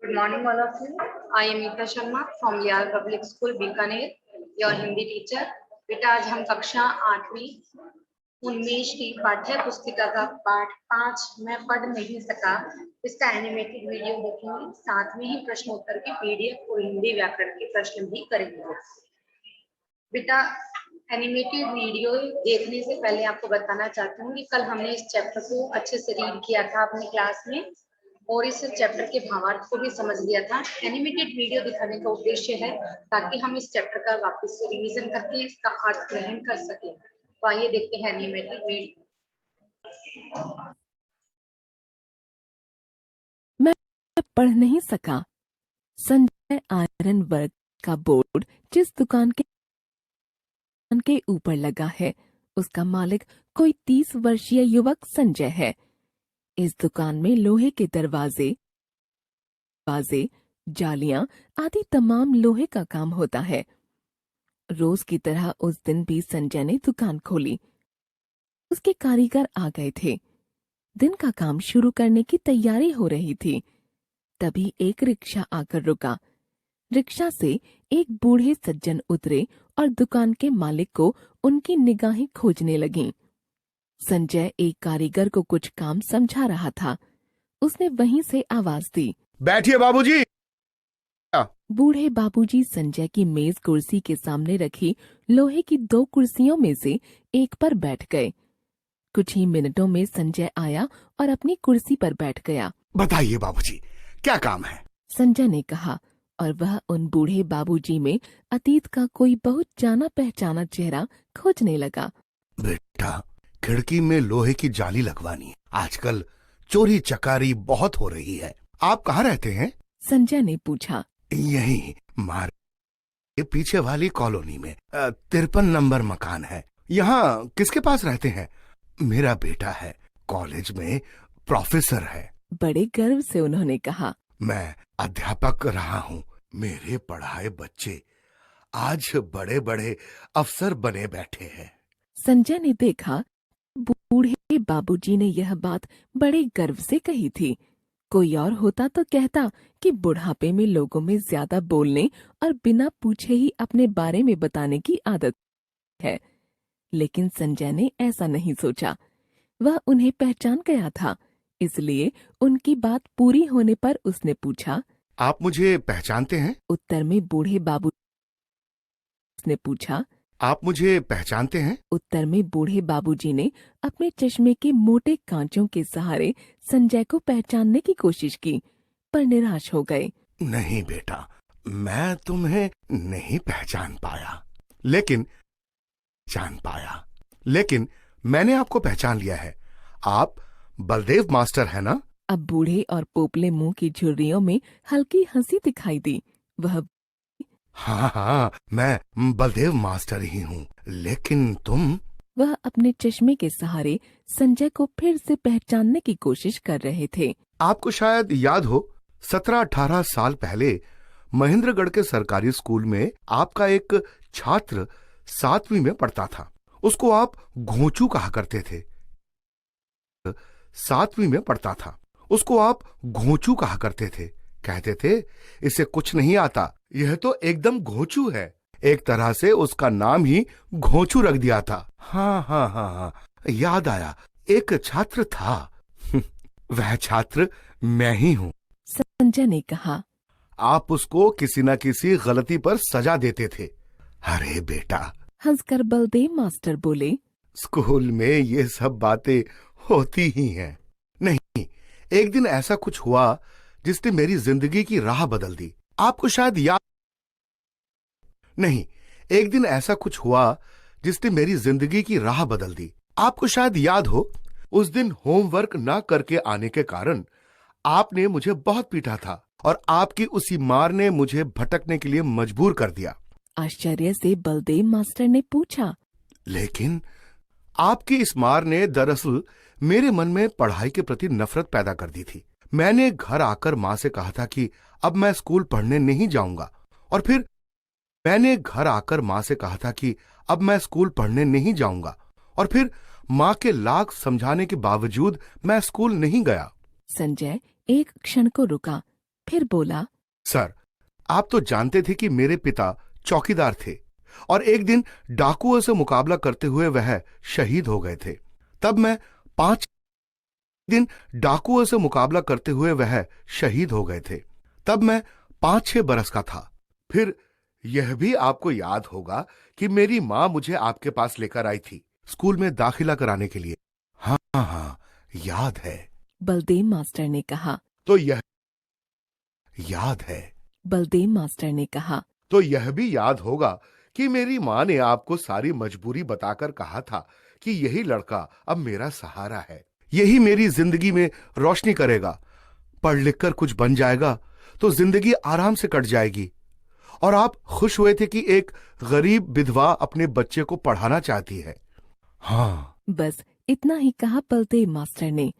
Good morning, all of you. I am Meeta Sharma from Yale Public School, Bikaner, your Hindi teacher. बेटा आज हम कक्षा 8वीं उन्मेष की पाठ्य पुस्तिका का पाठ 5 मैं पढ़ नहीं सका इसका एनिमेटेड वीडियो देखेंगे। साथ में ही प्रश्न उत्तर की पीडीएफ और हिंदी व्याकरण के प्रश्न भी करेंगे। बेटा एनिमेटेड वीडियो देखने से पहले आपको बताना चाहती हूँ कि कल हमने इस चैप्टर को अच्छे से रीड किया था अपनी क्लास में और इस चैप्टर के भावार्थ को भी समझ लिया था। एनिमेटेड वीडियो दिखाने का उद्देश्य है ताकि हम इस चैप्टर का वापस से रिवीजन करके इसका अर्थ ग्रहण कर सकें। तो आइए देखते हैं एनिमेटेड वीडियो। मैं पढ़ नहीं सका। संजय आयरन वर्क का बोर्ड जिस दुकान के ऊपर लगा है उसका मालिक कोई 30 वर्षीय युवक संजय है। इस दुकान में लोहे के दरवाजे, जालियां आदि तमाम लोहे का काम होता है। रोज की तरह उस दिन भी संजय ने दुकान खोली। उसके कारीगर आ गए थे। दिन का काम शुरू करने की तैयारी हो रही थी। तभी एक रिक्शा आकर रुका। रिक्शा से एक बूढ़े सज्जन उतरे और दुकान के मालिक को उनकी निगाहें खोजने लगीं। संजय एक कारीगर को कुछ काम समझा रहा था। उसने वहीं से आवाज दी, बैठिए बाबूजी। बूढ़े बाबूजी संजय की मेज कुर्सी के सामने रखी लोहे की 2 कुर्सियों में से एक पर बैठ गए। कुछ ही मिनटों में संजय आया और अपनी कुर्सी पर बैठ गया। बताइए बाबूजी, क्या काम है? संजय ने कहा और वह उन बूढ़े बाबूजी में अतीत का कोई बहुत जाना पहचाना चेहरा खोजने लगा। बेटा, खिड़की में लोहे की जाली लगवानी है। आजकल चोरी चकारी बहुत हो रही है। आप कहाँ रहते हैं? संजय ने पूछा। यही मार के पीछे वाली कॉलोनी में 53 नंबर मकान है। यहाँ किसके पास रहते हैं? मेरा बेटा है, कॉलेज में प्रोफेसर है। बड़े गर्व से उन्होंने कहा। मैं अध्यापक रहा हूँ। मेरे पढ़ाए बच्चे आज बड़े बड़े अफसर बने बैठे हैं। संजय ने देखा बूढ़े बाबूजी ने यह बात बड़े गर्व से कही थी। कोई और होता तो कहता कि बुढ़ापे में लोगों में ज्यादा बोलने और बिना पूछे ही अपने बारे में बताने की आदत है। लेकिन संजय ने ऐसा नहीं सोचा। वह उन्हें पहचान गया था, इसलिए उनकी बात पूरी होने पर उसने पूछा, आप मुझे पहचानते हैं? उत्तर में बूढ़े बाबू ने पूछा। आप मुझे पहचानते हैं? उत्तर में बूढ़े बाबूजी ने अपने चश्मे के मोटे कांचों के सहारे संजय को पहचानने की कोशिश की, पर निराश हो गए। नहीं बेटा, मैं तुम्हें नहीं पहचान पाया, लेकिन मैंने आपको पहचान लिया है। आप बलदेव मास्टर है ना? अब बूढ़े और पोपले मुंह की झुर्रियों में हल्की हंसी दिखाई दी। वह हाँ, मैं बलदेव मास्टर ही हूँ, लेकिन तुम? वह अपने चश्मे के सहारे संजय को फिर से पहचानने की कोशिश कर रहे थे। आपको शायद याद हो, 17-18 साल पहले महेंद्रगढ़ के सरकारी स्कूल में आपका एक छात्र 7वीं में पढ़ता था। उसको आप घोंचू कहा करते थे। 7वीं में पढ़ता था, उसको आप घोंचू कहा करते थे। कहते थे इसे कुछ नहीं आता, यह तो एकदम घोंचू है। एक तरह से उसका नाम ही घोंचू रख दिया था। हाँ, याद आया, एक छात्र था। वह छात्र मैं ही हूँ। संजय ने कहा। आप उसको किसी न किसी गलती पर सजा देते थे। अरे बेटा, हंसकर बलदेव मास्टर बोले, स्कूल में ये सब बातें होती ही हैं। नहीं, एक दिन ऐसा कुछ हुआ जिसने मेरी जिंदगी की राह बदल दी। आपको शायद याद नहीं, एक दिन ऐसा कुछ हुआ जिसने मेरी जिंदगी की राह बदल दी। आपको शायद याद हो, उस दिन होमवर्क ना करके आने के कारण आपने मुझे बहुत पीटा था और आपकी उसी मार ने मुझे भटकने के लिए मजबूर कर दिया। आश्चर्य से बलदेव मास्टर ने पूछा, लेकिन आपकी इस मार ने दरअसल मेरे मन में पढ़ाई के प्रति नफरत पैदा कर दी थी। मैंने घर आकर माँ से कहा था कि अब मैं स्कूल पढ़ने नहीं जाऊंगा, और फिर माँ के लाख समझाने के बावजूद मैं स्कूल नहीं गया। संजय एक क्षण को रुका, फिर बोला, सर, आप तो जानते थे कि मेरे पिता चौकीदार थे और एक दिन डाकुओं से मुकाबला करते हुए वह शहीद हो गए थे। तब मैं 5-6 बरस का था। फिर यह भी आपको याद होगा कि मेरी माँ मुझे आपके पास लेकर आई थी स्कूल में दाखिला कराने के लिए। हाँ हाँ, याद है। बलदेव मास्टर ने कहा। तो यह याद है। बलदेव मास्टर ने कहा। तो यह भी याद होगा कि मेरी माँ ने आपको सारी मजबूरी बताकर कहा था कि यही लड़का अब मेरा सहारा है, यही मेरी जिंदगी में रोशनी करेगा। पढ़ लिख कर कुछ बन जाएगा तो जिंदगी आराम से कट जाएगी। और आप खुश हुए थे कि एक गरीब विधवा अपने बच्चे को पढ़ाना चाहती है। हाँ, बस इतना ही कहा बलदेव मास्टर ने,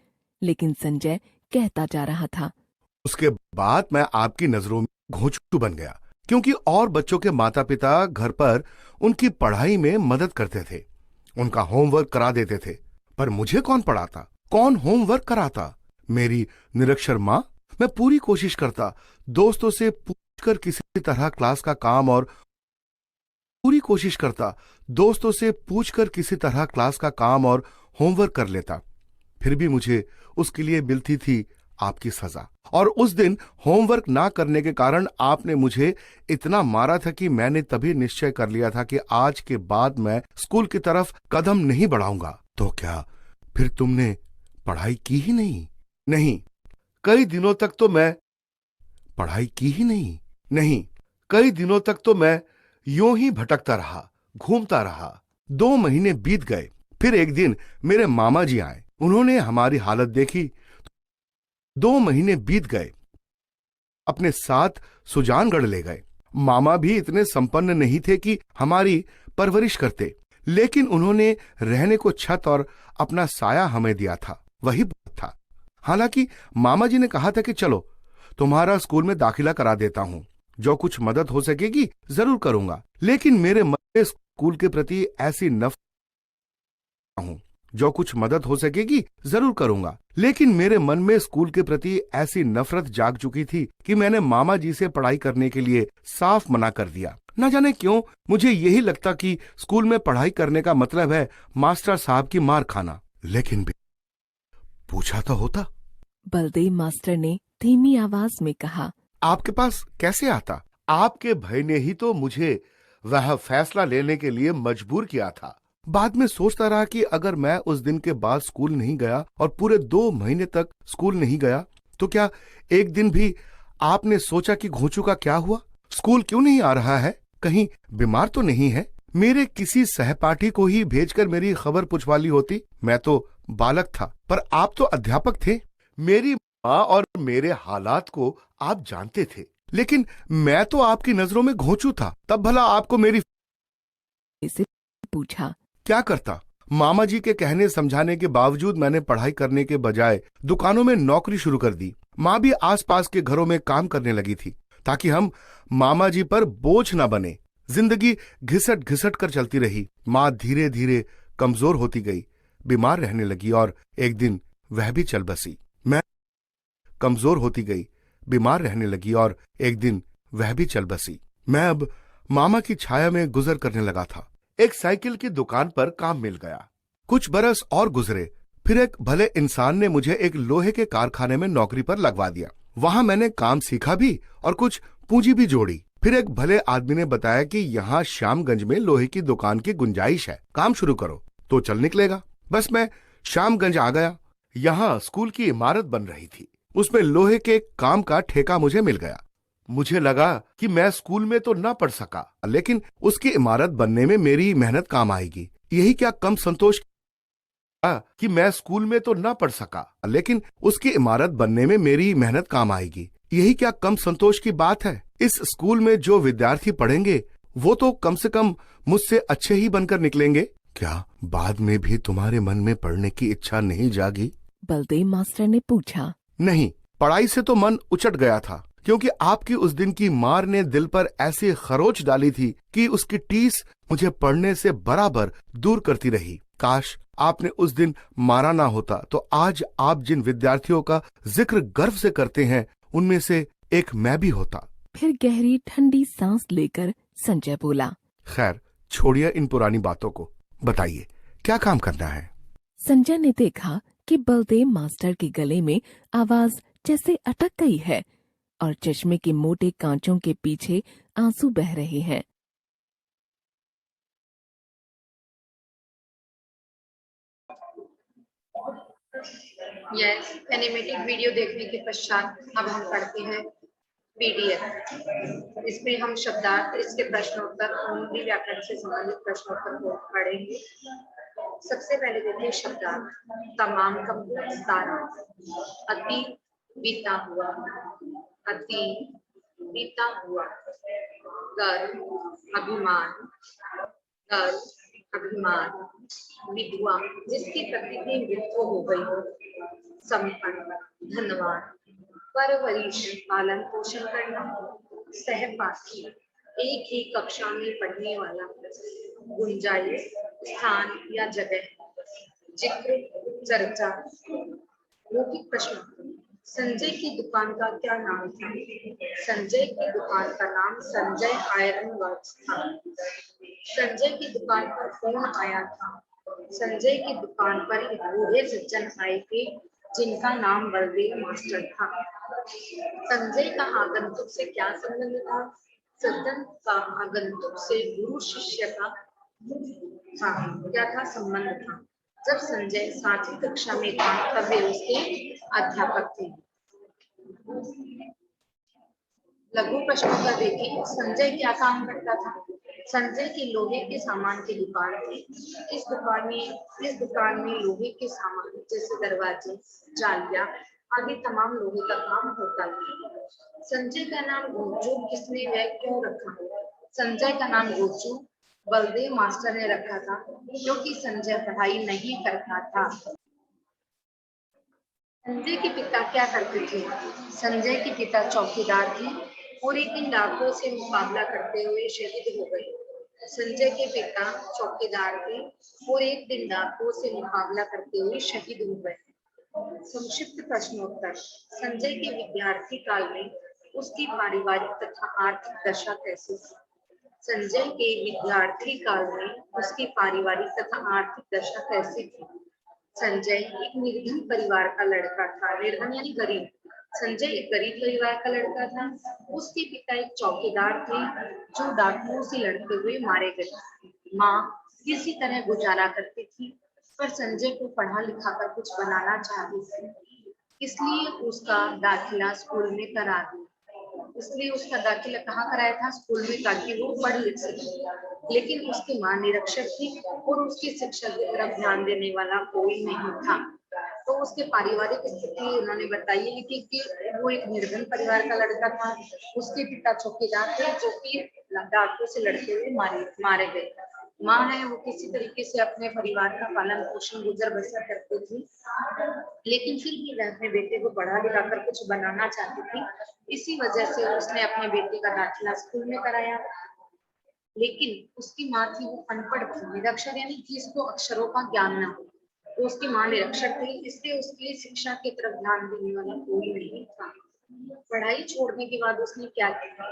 लेकिन संजय कहता जा रहा था। उसके बाद मैं आपकी नजरों में घोंचू बन गया, क्योंकि और बच्चों के माता पिता घर पर उनकी पढ़ाई में मदद करते थे, उनका होमवर्क करा देते थे। पर मुझे कौन पढ़ाता, कौन होमवर्क कराता? मेरी निरक्षर माँ। मैं पूरी कोशिश करता दोस्तों से पूछकर किसी तरह क्लास का काम और होमवर्क कर लेता। फिर भी मुझे उसके लिए मिलती थी आपकी सजा। और उस दिन होमवर्क ना करने के कारण आपने मुझे इतना मारा था कि मैंने तभी निश्चय कर लिया था कि आज के बाद मैं स्कूल की तरफ कदम नहीं बढ़ाऊंगा। तो क्या फिर तुमने पढ़ाई की ही नहीं? नहीं, कई दिनों तक तो मैं पढ़ाई की ही नहीं। नहीं, कई दिनों तक तो मैं यूं ही भटकता रहा, घूमता रहा। 2 महीने बीत गए। फिर एक दिन मेरे मामा जी आए। उन्होंने हमारी हालत देखी। 2 महीने बीत गए। अपने साथ सुजानगढ़ ले गए। मामा भी इतने संपन्न नहीं थे कि हमारी परवरिश करते, लेकिन उन्होंने रहने को छत और अपना साया हमें दिया था, वही बहुत था। हालांकि मामा जी ने कहा था कि चलो तुम्हारा स्कूल में दाखिला करा देता हूं, जो कुछ मदद हो सकेगी जरूर करूंगा। लेकिन मेरे मन में स्कूल के प्रति ऐसी नफरत जाग चुकी थी कि मैंने मामा जी से पढ़ाई करने के लिए साफ मना कर दिया। न जाने क्यों मुझे यही लगता कि स्कूल में पढ़ाई करने का मतलब है मास्टर साहब की मार खाना। लेकिन पूछा तो होता। बलदेव मास्टर ने धीमी आवाज में कहा। आपके पास कैसे आता? आपके भाई ने ही तो मुझे वह फैसला लेने के लिए मजबूर किया था। बाद में सोचता रहा कि अगर मैं उस दिन के बाद स्कूल नहीं गया और पूरे 2 महीने तक स्कूल नहीं गया, तो क्या एक दिन भी आपने सोचा कि घोंचू का क्या हुआ? स्कूल क्यों नहीं आ रहा है? कहीं बीमार तो नहीं है? मेरे किसी सहपाठी को ही भेजकर मेरी खबर पूछवा ली होती। मैं तो बालक था, पर आप तो अध्यापक थे। मेरी माँ और मेरे हालात को आप जानते थे, लेकिन मैं तो आपकी नजरों में घोंचू था। तब भला आपको मेरी इसे पूछा। क्या करता? मामा जी के कहने समझाने के बावजूद मैंने पढ़ाई करने के बजाय दुकानों में नौकरी शुरू कर दी। माँ भी आसपास के घरों में काम करने लगी थी, ताकि हम मामा जी पर बोझ न बने। जिंदगी घिसट घिसट कर चलती रही। माँ धीरे धीरे कमजोर होती गई, बीमार रहने लगी और एक दिन वह भी चल बसी। मैं अब मामा की छाया में गुजर करने लगा था। एक साइकिल की दुकान पर काम मिल गया। कुछ बरस और गुजरे। फिर एक भले इंसान ने मुझे एक लोहे के कारखाने में नौकरी पर लगवा दिया। वहां मैंने काम सीखा भी और कुछ पूंजी भी जोड़ी। फिर एक भले आदमी ने बताया कि यहाँ श्यामगंज में लोहे की दुकान की गुंजाइश है, काम शुरू करो तो चल निकलेगा। बस मैं श्यामगंज आ गया। यहाँ स्कूल की इमारत बन रही थी, उसमें लोहे के काम का ठेका मुझे मिल गया। मुझे लगा कि मैं स्कूल में तो न पढ़ सका, लेकिन उसकी इमारत बनने में मेरी मेहनत काम आएगी। यही क्या कम संतोष कि मैं स्कूल में तो न पढ़ सका, लेकिन उसकी इमारत बनने में मेरी मेहनत काम आएगी। यही क्या कम संतोष की बात है? इस स्कूल में जो विद्यार्थी पढ़ेंगे वो तो कम से कम मुझसे अच्छे ही बनकर निकलेंगे। क्या बाद में भी तुम्हारे मन में पढ़ने की इच्छा नहीं जागी? बलदेव मास्टर ने पूछा। नहीं, पढ़ाई से तो मन उचट गया था, क्योंकि आपकी उस दिन की मार ने दिल पर ऐसी खरोच डाली थी कि उसकी टीस मुझे पढ़ने से बराबर दूर करती रही। काश आपने उस दिन मारा ना होता, तो आज आप जिन विद्यार्थियों का जिक्र गर्व से करते हैं, उनमें से एक मैं भी होता। फिर गहरी ठंडी सांस लेकर संजय बोला। खैर, छोड़िए इन पुरानी बातों को, बताइए क्या काम करना है। संजय ने देखा कि बलदेव मास्टर के गले में आवाज जैसे अटक गई है और चश्मे के मोटे कांचों के पीछे आंसू बह रहे हैं। यस, एनिमेटेड वीडियो देखने के पश्चात अब हम पढ़ते हैं पीडीएफ। इसमें हम शब्दार्थ, इसके प्रश्नोत्तर और हिंदी व्याकरण से संबंधित प्रश्नोत्तर को पढ़ेंगे। सबसे पहले देखिए शब्दार्थ। तमाम का मतलब सारा। अति, बीता हुआ। अति, बीता हुआ। गर्व, अभिमान। गर्व, अभिमान। विधवा, जिसकी पति की मृत्यु हो गई हो। संपन्न, धनवान। परवरिश, पालन पोषण करना। सहपाठी, एक ही कक्षा में पढ़ने वाला। गुंजाइश, स्थान या जगह। जिक्र, चर्चा। मौखिक प्रश्न। संजय की दुकान का क्या नाम था? संजय की दुकान का नाम संजय आयरन वर्क्स था। संजय की दुकान पर फोन आया था। संजय की दुकान पर एक बूढ़े सज्जन आए थे जिनका नाम बलदेव मास्टर था। संजय का आगंतुक से क्या संबंध था? सज्जन का आगंतुक से गुरु शिष्य का था। क्या था? संबंध था। जब संजय 7वीं कक्षा में था तब वे उसके अध्यापक थे। लघु प्रश्नों का देखें। संजय क्या काम करता था? संजय की लोहे के सामान की दुकान थी। इस दुकान में लोहे के सामान जैसे दरवाजे, जालियां आदि तमाम लोहे का काम होता था। संजय का नाम गोचू किसने व क्यों रखा? संजय का नाम गोचू बलदेव मास्टर ने रखा था क्योंकि संजय पढ़ाई नहीं करता था। संजय के पिता क्या करते थे? संजय के पिता चौकीदार थे और एक दिन डाकुओं से मुकाबला करते हुए शहीद हो गए। संजय के पिता चौकीदार थे और एक दिन डाकुओं से मुकाबला करते हुए शहीद हो गए। संक्षिप्त प्रश्नोत्तर। संजय के विद्यार्थी काल में उसकी पारिवारिक तथा आर्थिक दशा कैसी थी? संजय के विद्यार्थी काल में उसकी पारिवारिक तथा आर्थिक दशा कैसी थी? संजय एक निर्धन परिवार का लड़का था। निर्धन यानी गरीब। संजय एक गरीब परिवार का लड़का था। उसके पिता एक चौकीदार थे जो डाकुओं से लड़ते हुए मारे गए। माँ किसी तरह गुजारा करती थी पर संजय को पढ़ा लिखा कर कुछ बनाना चाहती थी, इसलिए उसका दाखिला स्कूल में करा दिया। इसलिए उसका दाखिला कहाँ कराया था? स्कूल में, ताकि वो पढ़ लिख सके। लेकिन उसकी माँ निरक्षर थी और उसकी शिक्षा की तरफ ध्यान देने वाला कोई नहीं था। तो उसके पारिवारिक स्थिति उन्होंने बताई है कि वो एक निर्धन परिवार का लड़का था। उसके पिता चौकीदार थे जो कि डाकुओं से लड़ते हुए मारे गए। माँ है वो किसी तरीके से अपने परिवार का पालन पोषण गुजर बसर करती थी, लेकिन फिर भी वह अपने बेटे को पढ़ा लिखा कर कुछ बनाना चाहती थी। इसी वजह से उसने अपने बेटे का दाखिला स्कूल में कराया। लेकिन उसकी माँ थी वो अनपढ़ थी, निरक्षर यानी जिसको अक्षरों का ज्ञान न हो। तो उसकी माँ निरक्षर थी, इसलिए उसकी शिक्षा की तरफ ध्यान देने वाला कोई नहीं था। पढ़ाई छोड़ने के बाद उसने क्या किया?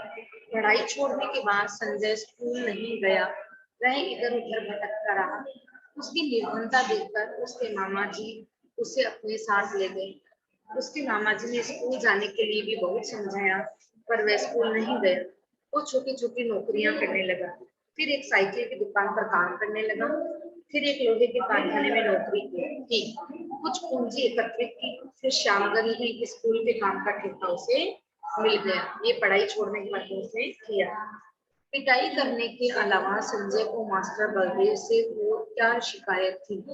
पढ़ाई छोड़ने के बाद संजय स्कूल नहीं गया, वह इधर उधर भटकता रहा। उसकी निर्धनता देखकर उसके मामा जी उसे अपने साथ ले गए। उसके मामा जी ने स्कूल जाने के लिए भी बहुत समझाया पर वह स्कूल नहीं गया। वो छोटी छोटी नौकरियां करने लगा। फिर एक साइकिल की दुकान पर काम करने लगा। फिर एक लोहे के कारखाने में नौकरी की। कुछ पूंजी एकत्रित की। फिर श्यामगंज में एक स्कूल के काम का ठेका उसे मिल गया। ये पढ़ाई छोड़ने के बाद उसने किया। पिटाई करने के अलावा संजय को मास्टर बलदेव से वो क्या शिकायत थी?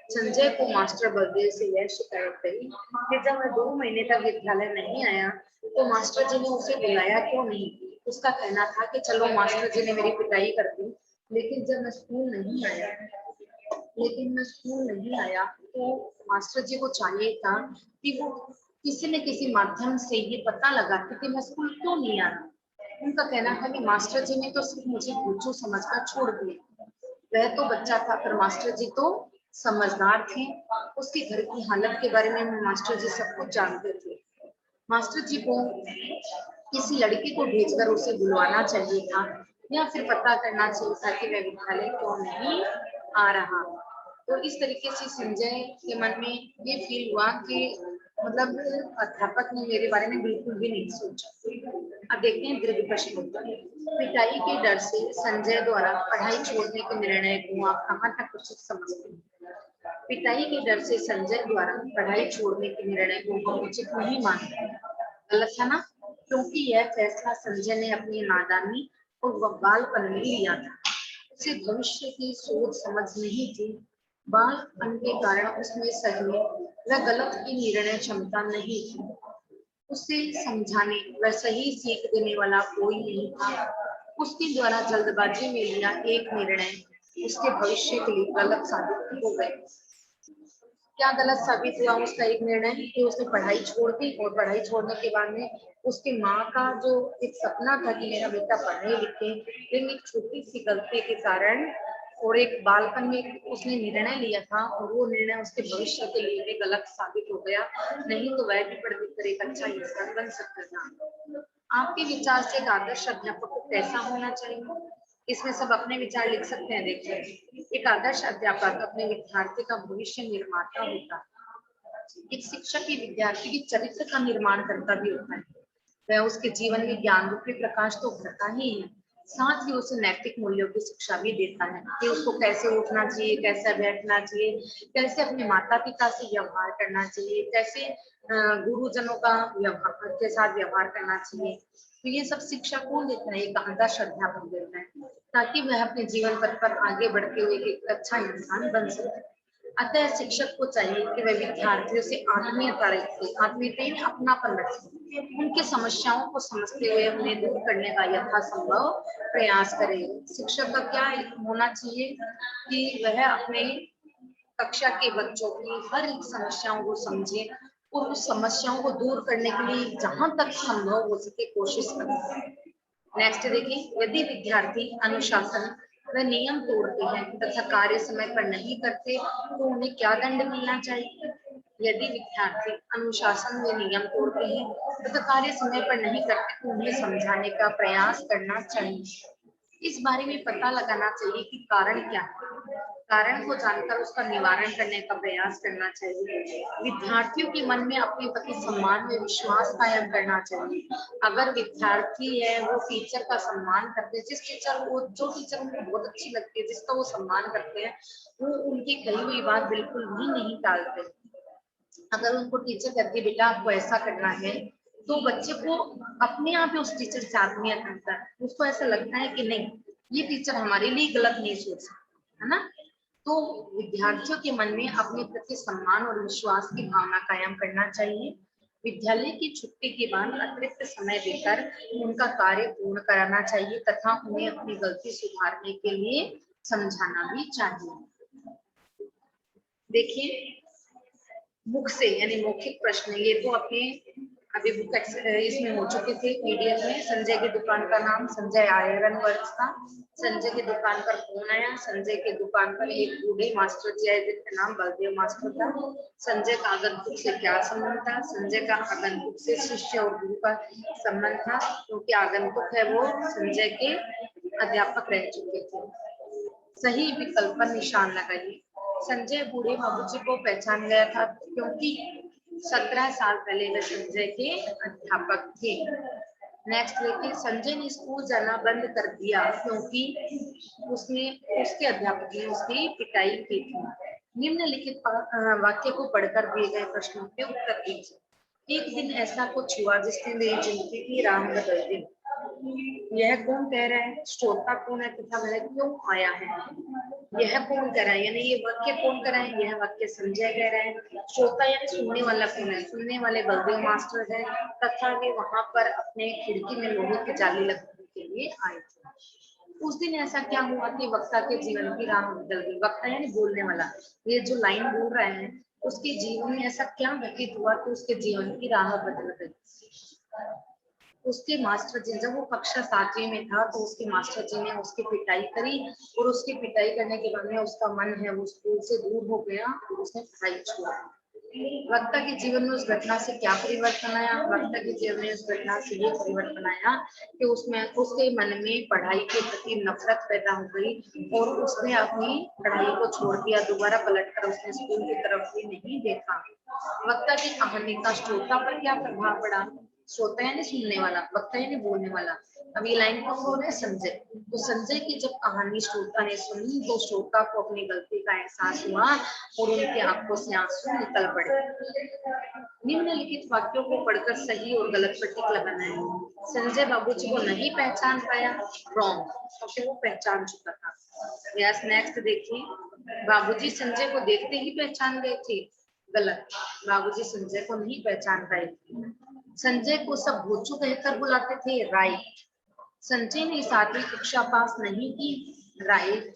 संजय को मास्टर बलदेव से यह शिकायत थी कि जब वह 2 महीने तक विद्यालय नहीं आया तो मास्टर जी ने उसे बुलाया क्यों नहीं? उसका कहना था कि चलो मास्टर जी ने मेरी पिटाई कर दी, लेकिन जब मैं स्कूल नहीं आया तो मास्टर जी को चाहिए था कि वो किसी न किसी माध्यम से ये पता लगा कि मैं स्कूल क्यों नहीं आया। उनका कहना था कि मास्टर जी ने तो सिर्फ मुझे गोचू समझकर छोड़ दिया। वह तो बच्चा था पर मास्टर जी तो समझदार थे। उसके घर की हालत के बारे में मास्टर जी सब कुछ जानते थे। मास्टर जी को किसी लड़के को भेजकर उसे बुलवाना चाहिए था या फिर पता करना चाहिए था कि वह विद्यालय क्यों नहीं आ रहा। तो इस तरीके से संजय के मन में ये फील हुआ कि मतलब अध्यापक ने मेरे बारे में बिल्कुल भी नहीं सोचा। अब देखते हैं दीर्घ प्रश्न उत्तर। पिटाई के डर से संजय द्वारा पढ़ाई छोड़ने के निर्णय को आप कहाँ तक उचित समझते हैं? पिटाई के डर से संजय द्वारा पढ़ाई छोड़ने के निर्णय को हम उचित नहीं मानते। गलत है ना, क्योंकि यह फैसला संजय ने अपनी नादानी और बालपन में लिया था। उसे भविष्य की सोच समझ नहीं थी। बालपन के कारण उसमें सही व गलत की निर्णय क्षमता नहीं थी। उसे समझाने व सही सीख देने वाला कोई नहीं था। उसके द्वारा जल्दबाजी में लिया एक निर्णय उसके भविष्य के लिए गलत साबित हो गया। क्या गलत साबित हुआ उसका एक निर्णय कि उसने पढ़ाई छोड़ दी, और पढ़ाई छोड़ने के बाद में उसकी माँ का जो एक सपना था कि मेरा बेटा पढ़े लिखे, लेकिन एक छोटी सी गलती के कारण और एक बालपन में उसने निर्णय लिया था और वो निर्णय उसके भविष्य के लिए भी गलत साबित हो गया। नहीं तो वह भी पढ़ लिख कर एक अच्छा इंसान बन सकता था। आपके विचार से एक आदर्श अध्यापक को कैसा होना चाहिए? इसमें सब अपने विचार लिख सकते हैं। देखिए, एक आदर्श अध्यापक अपने विद्यार्थी का भविष्य निर्माता होता है। एक शिक्षक ही विद्यार्थी के चरित्र का निर्माण करता भी होता है। वह उसके जीवन में ज्ञान रूपी प्रकाश तो भरता ही है, साथ ही उसे नैतिक मूल्यों की शिक्षा भी देता है कि उसको कैसे उठना चाहिए, कैसे बैठना चाहिए, कैसे अपने माता पिता से व्यवहार करना चाहिए, कैसे गुरुजनों का व्यवहार के साथ व्यवहार करना चाहिए। तो ये सब शिक्षा कौन देता है? एक आदर्श अध्यापक देता है, ताकि वह अपने जीवन पथ पर आगे बढ़ते हुए एक अच्छा इंसान बन सके। अतः शिक्षक को चाहिए कि वह विद्यार्थियों से आत्मीयता रखे, आत्मीयता अपनापन रखे, उनकी समस्याओं को समझते हुए उन्हें दूर करने का यथासंभव प्रयास करे। शिक्षक का क्या होना चाहिए कि वह अपने कक्षा के बच्चों की हर एक समस्याओं को समझे और उस समस्याओं को दूर करने के लिए जहां तक संभव हो सके कोशिश करे। नेक्स्ट देखिए, यदि विद्यार्थी अनुशासन व नियम तोड़ते हैं तथा कार्य समय पर नहीं करते तो उन्हें क्या दंड मिलना चाहिए? यदि विद्यार्थी अनुशासन व नियम तोड़ते हैं तथा कार्य समय पर नहीं करते तो उन्हें समझाने का प्रयास करना चाहिए। इस बारे में पता लगाना चाहिए कि कारण क्या है। कारण को जानकर उसका निवारण करने का प्रयास करना चाहिए। विद्यार्थियों के मन में अपने प्रति सम्मान में विश्वास कायम करना चाहिए। अगर विद्यार्थी है वो टीचर का सम्मान करते हैं, जो टीचर उनको बहुत अच्छी लगती है, जिसका वो सम्मान करते हैं, वो उनकी कही हुई बात बिल्कुल भी नहीं टालते। अगर उनको टीचर कहती है बेटा आपको ऐसा करना है, तो बच्चे को अपने आप ही उस टीचर से आत्मीयत आता है। उसको ऐसा लगता है कि नहीं, ये टीचर हमारे लिए गलत नहीं सोच सकता, है ना। तो विद्यार्थियों के मन में अपने प्रति सम्मान और विश्वास की भावना कायम करना चाहिए। विद्यालय की छुट्टी के बाद अतिरिक्त समय देकर उनका कार्य पूर्ण कराना चाहिए तथा उन्हें अपनी गलती सुधारने के लिए समझाना भी चाहिए। देखिए, बुक से यानी मौखिक प्रश्न, ये तो अपने अभी बुक इसमें हो चुके थे पीडीएफ में। संजय की दुकान का नाम संजय आयरन वर्क्स था। संजय की दुकान पर कौन आया? संजय की दुकान पर एक बूढ़े मास्टर जी आए जिनका नाम बलदेव मास्टर था। संजय का आगंतुक से क्या संबंध था? संजय का आगंतुक से शिष्य और गुरु का संबंध था, क्योंकि आगंतुक है वो संजय के अध्यापक रह चुके थे। सही विकल्प पर निशान लगाइए। संजय बूढ़े बाबूजी को पहचान गया था क्योंकि 17 साल पहले वे संजय के अध्यापक थे। नेक्स्ट देखिए, संजय ने स्कूल जाना बंद कर दिया क्योंकि उसके अध्यापक ने उसकी पिटाई की थी। निम्नलिखित वाक्य को पढ़कर दिए गए प्रश्नों के उत्तर दीजिए। एक दिन ऐसा कुछ हुआ जिसने मेरी जिंदगी की राह बदल दी। यह कौन कह रहा है? श्रोता कौन है तथा वह क्यों आया है? यह कौन कह रहा है, यानी ये वाक्य कौन कर रहा है? यह वाक्य संजय कह रहा है। श्रोता यानी सुनने वाला कौन है? सुनने वाले बलदेव मास्टर है तथा वे वहां पर अपने खिड़की में लोहे की जाली लगाने के लिए आए थे। उस दिन ऐसा क्या हुआ कि वक्ता के जीवन की राह बदल गई। वक्ता यानी बोलने वाला, ये जो लाइन बोल रहा है, उसके जीवन में ऐसा क्या घटित हुआ कि उसके जीवन की राह बदल गई। उसके मास्टर जी, जब वो कक्षा 7वीं में था तो उसके मास्टर जी ने उसकी पिटाई करी, और उसकी पिटाई करने के बाद में उसका मन है वो स्कूल से दूर हो गया और उसने पढ़ाई छोड़ा। वक्ता के जीवन में उस घटना से क्या परिवर्तन आया? वक्ता के जीवन में उस घटना से ये परिवर्तन आया कि उसमें उसके मन में पढ़ाई के प्रति नफरत पैदा हो गई और उसने अपनी पढ़ाई को छोड़ दिया। दोबारा पलटकर उसने स्कूल की तरफ भी नहीं देखा। वक्ता की कहानी का श्रोता पर क्या प्रभाव पड़ा? श्रोता यानी सुनने वाला, वक्ता यानी बोलने वाला। अब ये लाइन कौन बोल रहे हैं? संजय। तो संजय की जब कहानी श्रोता ने सुनी तो श्रोता को अपनी गलती का एहसास हुआ और उनकी आंखों से आंसू निकल पड़े। निम्नलिखित वाक्यों को पढ़कर सही और गलत पर टिक लगाना है। संजय बाबूजी को नहीं पहचान पाया, रॉन्ग, क्योंकि वो पहचान चुका था। यस, नेक्स्ट देखिए, बाबूजी संजय को देखते ही पहचान गए थे, गलत, बाबूजी संजय को नहीं पहचान पाए थे। संजय को सब भोचू कहकर बुलाते थे, राइट। संजय ने 7वीं कक्षा पास नहीं की, राइट।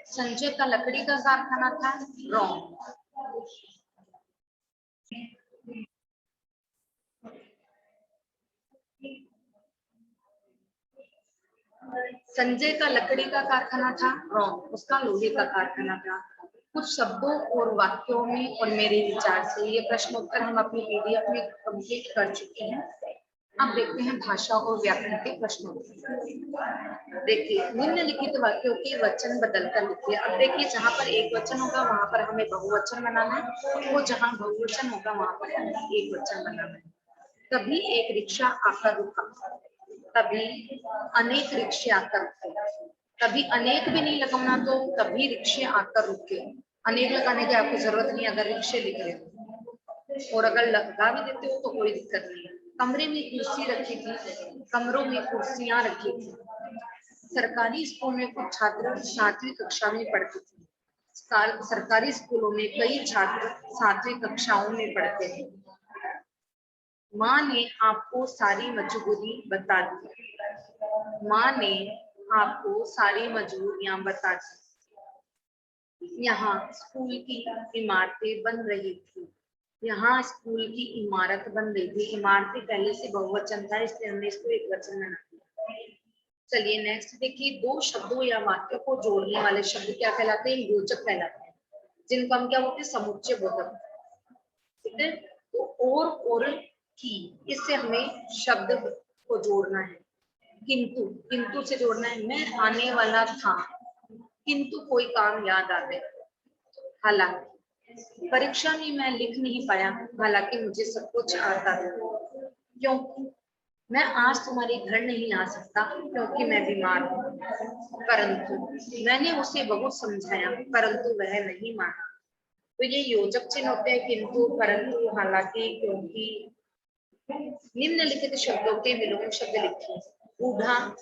संजय का लकड़ी का कारखाना था, रॉन्ग। संजय का लकड़ी का कारखाना था, रॉन्ग, उसका लोहे का कारखाना था। कुछ शब्दों और वाक्यों में और मेरे विचार से ये प्रश्न उत्तर हम अपनी पीडीएफ में कंप्लीट कर चुके हैं। अब देखते हैं भाषा और व्याकरण के प्रश्नों। देखिए, निम्नलिखित वाक्यों के वचन बदलकर लिखिए। अब देखिए, जहाँ पर एक वचन होगा वहां पर हमें बहुवचन बनाना है, वो जहाँ बहुवचन होगा वहां पर हमें एक वचन बनाना है। तभी एक रिक्शा आकर रुका, तभी अनेक रिक्शे आकर रुके। कभी अनेक भी नहीं लगाना, तो तभी रिक्शे आकर रुके। अनेक लगाने की आपको जरूरत नहीं अगर रिक्शे लिख रहे हो, और अगर लगा भी देते हो तो कोई दिक्कत नहीं है। कमरे में कुर्सी रखी थी, कमरों में कुर्सियां रखी थी। सरकारी स्कूल में कुछ छात्र 7वीं कक्षा में पढ़ते थे। सरकारी स्कूलों में कई छात्र 7वीं कक्षाओं में पढ़ते थे। माँ ने आपको सारी मजबूरी बता दी। माँ ने आपको सारी मजबूरियां बता दी। यहाँ स्कूल की इमारतें बन रही थी। यहाँ स्कूल की इमारत बन रही थी। इमारतें पहले से बहुवचन था, इसलिए हमने इसको एक वचन बना दिया। चलिए नेक्स्ट देखिए, दो शब्दों या वाक्यों को जोड़ने वाले शब्द क्या कहलाते हैं? योजक कहलाते हैं, जिनको हम क्या बोलते हैं? समुच्चय बोधक। ठीक है, तो और की, इससे हमें शब्द को जोड़ना है। किंतु, किंतु से जोड़ना है। मैं आने वाला था किंतु कोई काम याद आ गया। हालांकि, परीक्षा में मैं लिख नहीं पाया, हालांकि मुझे सब कुछ आता था। क्योंकि, मैं आज तुम्हारे घर नहीं आ सकता क्योंकि मैं बीमार हूँ। परंतु मैंने उसे बहुत समझाया, परंतु वह नहीं माना। तो ये योजक चिन्ह होते हैं, किंतु, परंतु, हालांकि, क्योंकि। निम्नलिखित शब्दों के विलोम शब्द लिखिए। बूढ़ा,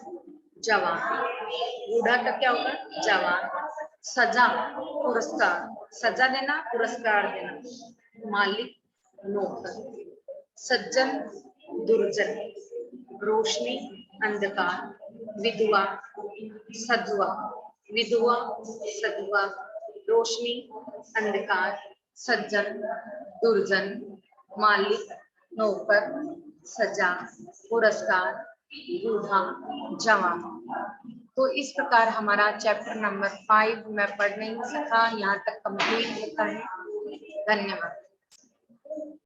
जवान। बूढ़ा का क्या होगा? जवान। सजा, पुरस्कार। सजा देना, पुरस्कार देना। मालिक, नौकर। सज्जन, दुर्जन। रोशनी, अंधकार। विधवा, सधुआ। विधवा, सधुआ। रोशनी, अंधकार। सज्जन, दुर्जन। मालिक, नौकर। सजा, पुरस्कार। बूढ़ा, जवान। तो इस प्रकार हमारा चैप्टर नंबर 5 मैं पढ़ नहीं सका, यहाँ तक कंप्लीट होता है। धन्यवाद।